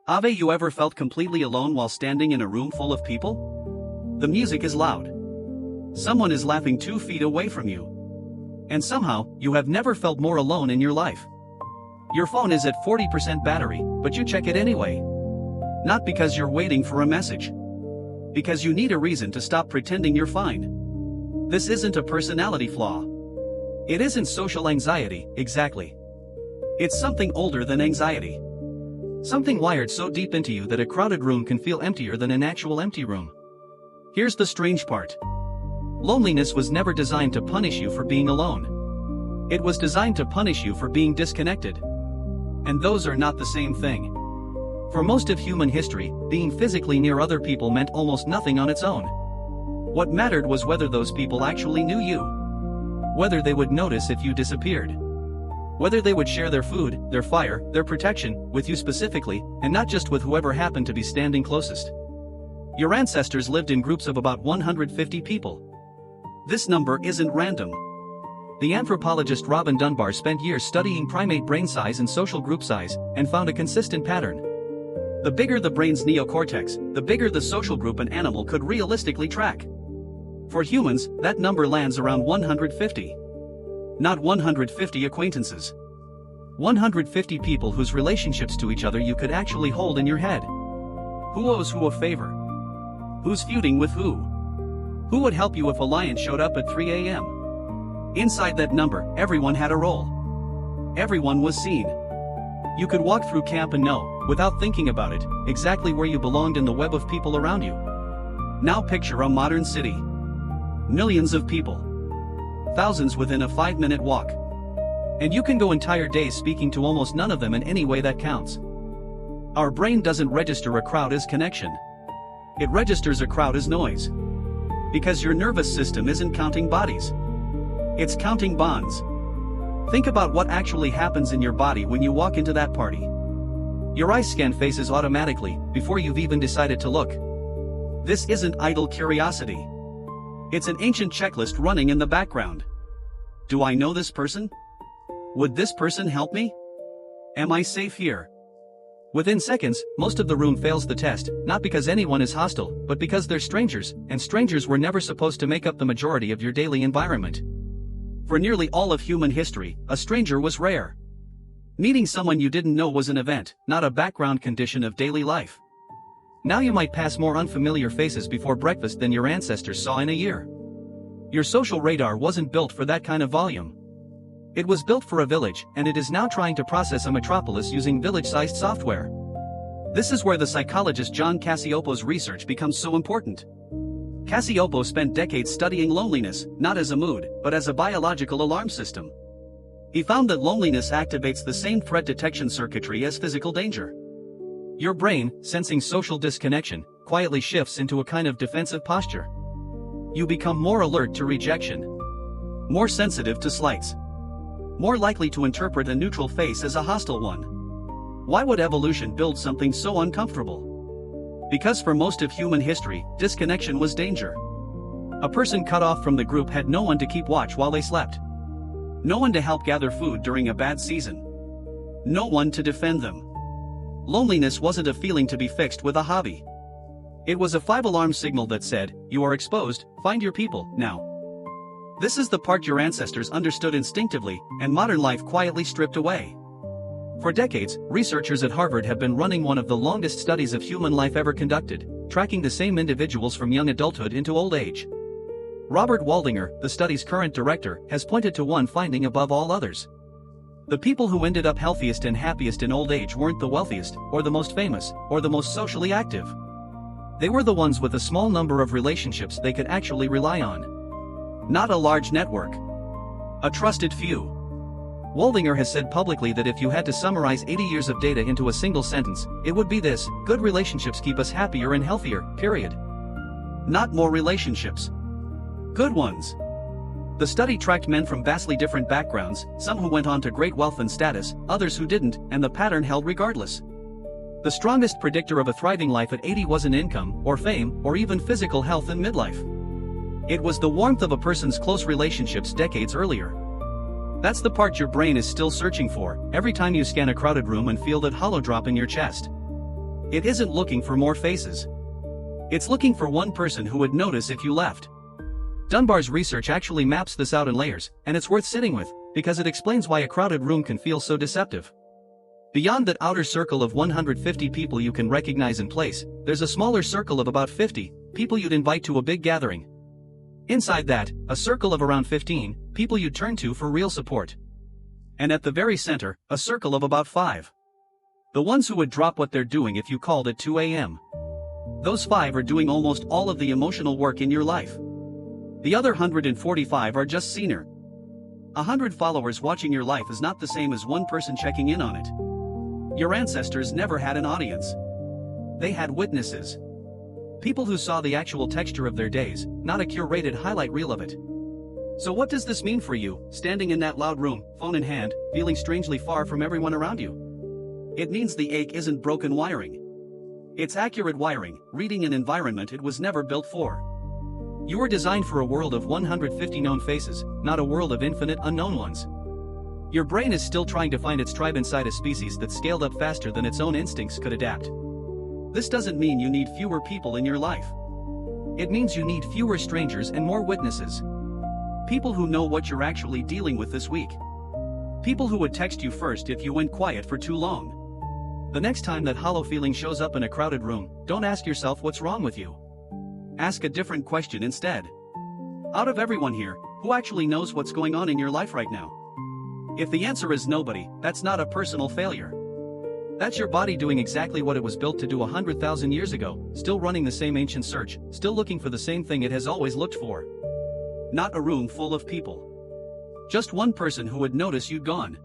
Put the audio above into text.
Have you ever felt completely alone while standing in a room full of people? The music is loud. Someone is laughing 2 feet away from you. And somehow, you have never felt more alone in your life. Your phone is at 40% battery, but you check it anyway. Not because you're waiting for a message. Because you need a reason to stop pretending you're fine. This isn't a personality flaw. It isn't social anxiety, exactly. It's something older than anxiety. Something wired so deep into you that a crowded room can feel emptier than an actual empty room. Here's the strange part. Loneliness was never designed to punish you for being alone. It was designed to punish you for being disconnected. And those are not the same thing. For most of human history, being physically near other people meant almost nothing on its own. What mattered was whether those people actually knew you. Whether they would notice if you disappeared. Whether they would share their food, their fire, their protection, with you specifically, and not just with whoever happened to be standing closest. Your ancestors lived in groups of about 150 people. This number isn't random. The anthropologist Robin Dunbar spent years studying primate brain size and social group size, and found a consistent pattern. The bigger the brain's neocortex, the bigger the social group an animal could realistically track. For humans, that number lands around 150. Not 150 acquaintances. 150 people whose relationships to each other you could actually hold in your head. Who owes who a favor? Who's feuding with who? Who would help you if a lion showed up at 3 a.m.? Inside that number, everyone had a role. Everyone was seen. You could walk through camp and know, without thinking about it, exactly where you belonged in the web of people around you. Now picture a modern city. Millions of people. Thousands within a 5-minute walk. And you can go entire days speaking to almost none of them in any way that counts. Our brain doesn't register a crowd as connection. It registers a crowd as noise. Because your nervous system isn't counting bodies. It's counting bonds. Think about what actually happens in your body when you walk into that party. Your eyes scan faces automatically, before you've even decided to look. This isn't idle curiosity. It's an ancient checklist running in the background. Do I know this person? Would this person help me? Am I safe here? Within seconds, most of the room fails the test, not because anyone is hostile, but because they're strangers, and strangers were never supposed to make up the majority of your daily environment. For nearly all of human history, a stranger was rare. Meeting someone you didn't know was an event, not a background condition of daily life. Now you might pass more unfamiliar faces before breakfast than your ancestors saw in a year. Your social radar wasn't built for that kind of volume. It was built for a village, and it is now trying to process a metropolis using village-sized software. This is where the psychologist John Cacioppo's research becomes so important. Cacioppo spent decades studying loneliness, not as a mood, but as a biological alarm system. He found that loneliness activates the same threat detection circuitry as physical danger. Your brain, sensing social disconnection, quietly shifts into a kind of defensive posture. You become more alert to rejection. More sensitive to slights. More likely to interpret a neutral face as a hostile one. Why would evolution build something so uncomfortable? Because for most of human history, disconnection was danger. A person cut off from the group had no one to keep watch while they slept. No one to help gather food during a bad season. No one to defend them. Loneliness wasn't a feeling to be fixed with a hobby. It was a 5-alarm signal that said, you are exposed, find your people, now. This is the part your ancestors understood instinctively, and modern life quietly stripped away. For decades, researchers at Harvard have been running one of the longest studies of human life ever conducted, tracking the same individuals from young adulthood into old age. Robert Waldinger, the study's current director, has pointed to one finding above all others. The people who ended up healthiest and happiest in old age weren't the wealthiest, or the most famous, or the most socially active. They were the ones with a small number of relationships they could actually rely on. Not a large network. A trusted few. Waldinger has said publicly that if you had to summarize 80 years of data into a single sentence, it would be this: good relationships keep us happier and healthier, period. Not more relationships. Good ones. The study tracked men from vastly different backgrounds, some who went on to great wealth and status, others who didn't, and the pattern held regardless. The strongest predictor of a thriving life at 80 wasn't income, or fame, or even physical health in midlife. It was the warmth of a person's close relationships decades earlier. That's the part your brain is still searching for, every time you scan a crowded room and feel that hollow drop in your chest. It isn't looking for more faces. It's looking for one person who would notice if you left. Dunbar's research actually maps this out in layers, and it's worth sitting with, because it explains why a crowded room can feel so deceptive. Beyond that outer circle of 150 people you can recognize in place, there's a smaller circle of about 50 people you'd invite to a big gathering. Inside that, a circle of around 15 people you'd turn to for real support. And at the very center, a circle of about 5. The ones who would drop what they're doing if you called at 2 a.m. Those 5 are doing almost all of the emotional work in your life. The other 145 are just scener. 100 followers watching your life is not the same as one person checking in on it. Your ancestors never had an audience. They had witnesses. People who saw the actual texture of their days, not a curated highlight reel of it. So what does this mean for you, standing in that loud room, phone in hand, feeling strangely far from everyone around you? It means the ache isn't broken wiring. It's accurate wiring, reading an environment it was never built for. You were designed for a world of 150 known faces, not a world of infinite unknown ones. Your brain is still trying to find its tribe inside a species that scaled up faster than its own instincts could adapt. This doesn't mean you need fewer people in your life. It means you need fewer strangers and more witnesses. People who know what you're actually dealing with this week. People who would text you first if you went quiet for too long. The next time that hollow feeling shows up in a crowded room, don't ask yourself what's wrong with you. Ask a different question instead. Out of everyone here, who actually knows what's going on in your life right now? If the answer is nobody, that's not a personal failure. That's your body doing exactly what it was built to do 100,000 years ago, still running the same ancient search, still looking for the same thing it has always looked for. Not a room full of people. Just one person who would notice you'd gone.